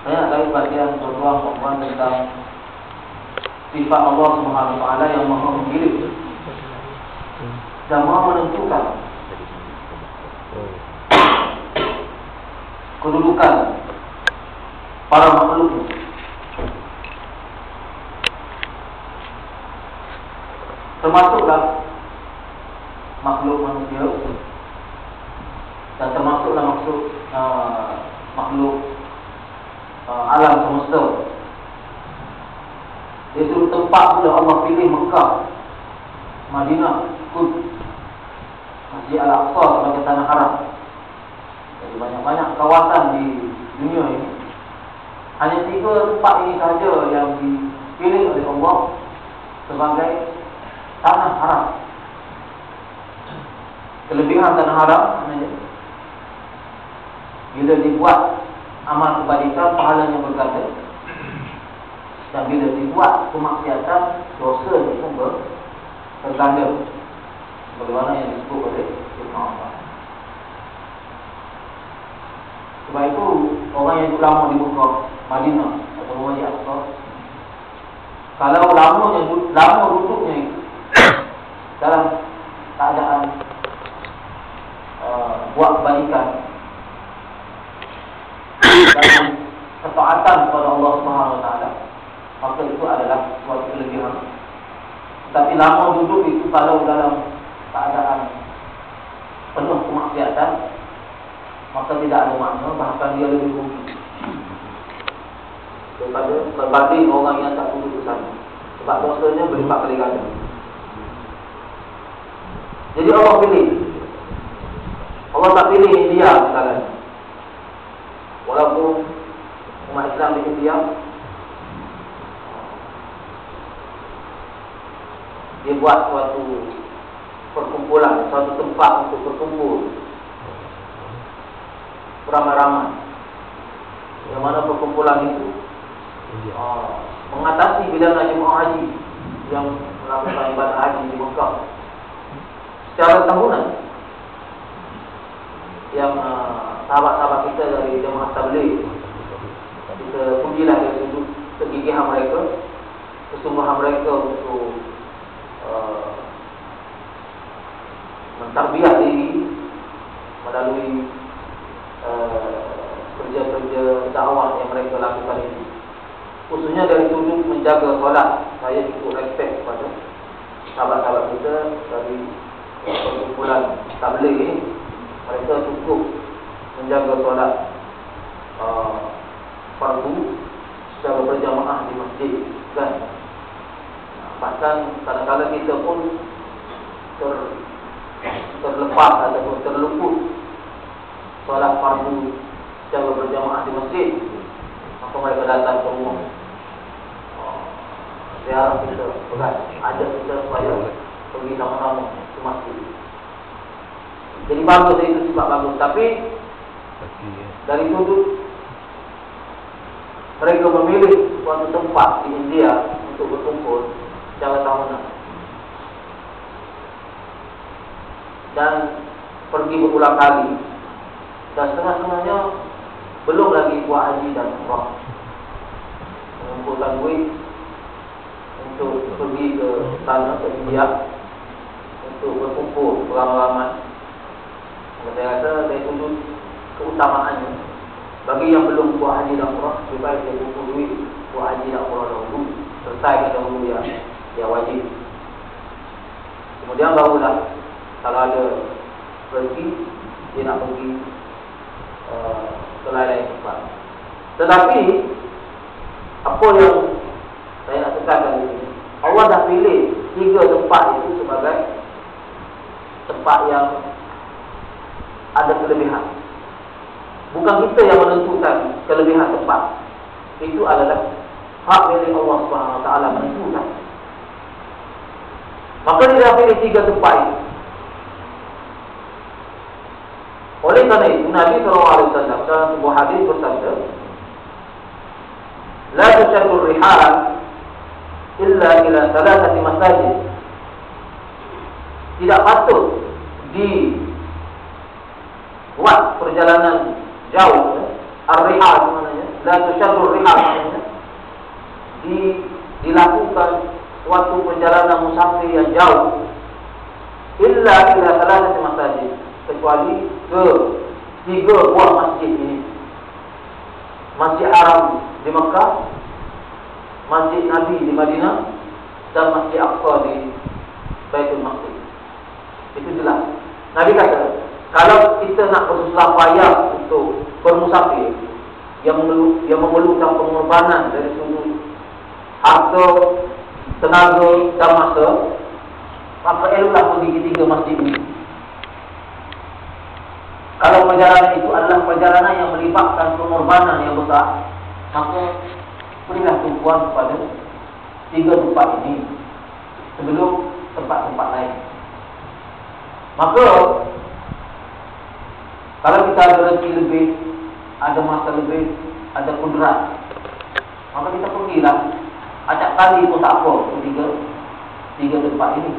Saya nak tahu bahagian tuan-tuan tentang sifat Allah Subhanahu Wa Taala yang Maha Memilih dan Maha Menentukan kedudukan para makhluk. Termasuklah makhluk manusia dan termasuklah makhluk alam semesta. Itu tempat pula Allah pilih Mekah, Madinah, Quds, Masjid Al-Aqsa sebagai tanah haram. Jadi banyak-banyak kawasan di dunia ini, hanya 3 tempat ini sahaja yang dipilih oleh Allah sebagai tanah haram. Kelebihan tanah haram maknanya bila dibuat amal kebajikan pahalanya berganda, dan bila dibuat kemaksiatan dosanya pun berganda, bagaimana yang disebut oleh Ibn Abbas. Sebab itu orang yang lama di Mekah, Madinah atau Masjid Al-Aqsa, kalau lama duduknya itu dalam keadaan buat kebaikan dan ketaatan kepada Allah Subhanahu Wa Taala, maka itu adalah suatu kelebihan. Tapi lama duduk itu kalau dalam keadaan penuh kemaksiatan, maka tidak ada makna, bahkan dia lebih rugi daripada berbanding orang yang tak duduk di sana, sebab dosanya berlipat kali ganda. Jadi Allah pilih. Allah tak pilih India misalnya. Walaupun umat Islam di India, dia buat suatu perkumpulan, suatu tempat untuk berkumpul beramai-ramai. Yang mana perkumpulan itu mengatasi bilangan jemaah haji yang melakukan ibadah haji di Mekah secara tahunan. Yang sahabat-sahabat kita dari jemaah tabligh, kita pujilah dari sudut kegigihan mereka, kesungguhan mereka untuk mentarbiah diri melalui kerja-kerja dakwah yang mereka lakukan ini. Khususnya dari sudut menjaga solat, saya cukup respect kepada sahabat-sahabat kita dari perkumpulan tabligh ini. Mereka cukup menjaga solat fardu secara berjamaah di masjid, kan? Bahkan kadang-kadang kita pun terlepas ataupun terluput solat fardu secara berjamaah di masjid, maka mereka datang ke rumah, ziarah kita, ajak kita supaya pergi sama-sama ke masjid. Jadi bagus, itu sebab bagus. Tapi dari sudut mereka memilih suatu tempat di India untuk berkumpul secara tahunan dan pergi berulang kali, dan setengah-setengahnya belum lagi buat haji dan umrah, mengumpulkan duit untuk pergi ke sana, ke India, untuk berkumpul beramai-ramai. Saya rasa dari sudut keutamaannya, bagi yang belum buat haji dan umrah, lebih baik dia kumpul duit buat haji dan umrah dahulu, selesaikan dahulu yang wajib. Kemudian barulah kalau ada rezeki, dia nak pergi ke lain-lain tempat. Tetapi apa yang saya nak tekankan di sini, Allah dah pilih 3 tempat itu sebagai tempat yang ada kelebihan. Bukan kita yang menentukan kelebihan tempat. Itu adalah hak milik Allah Subhanahu Wa Taala menentukan. Maka dia pilih 3 tempat itu. Oleh kerana itu Nabi SAW dalam sebuah hadis bersabda, la tushaddu rihal illa ila 3 masajid. Tidak patut buat perjalanan jauh, ar-rihal maknanya la tusyaddur rihal, dilakukan suatu perjalanan musafir yang jauh, illa ila thalathati masajid, kecuali ke 3 buah masjid ini. Masjid Haram di Mekah, Masjid Nabi di Madinah, dan Masjid Aqsa di Baitul Maqdis. Itu jelas. Nabi kata, kalau kita nak bersusah payah untuk bermusafir yang memerlukan pengorbanan dari sudut harta, tenaga dan masa, maka eloklah pergi ke 3 masjid ini. Kalau perjalanan itu adalah perjalanan yang melibatkan pengorbanan yang besar, maka berilah tumpuan kepada 3 tempat ini sebelum tempat-tempat lain. Maka kalau kita ada rezeki lebih, ada masa lebih, ada kudrat, maka kita pergilah. Acak kali pun tak apa ke 3 tempat ini.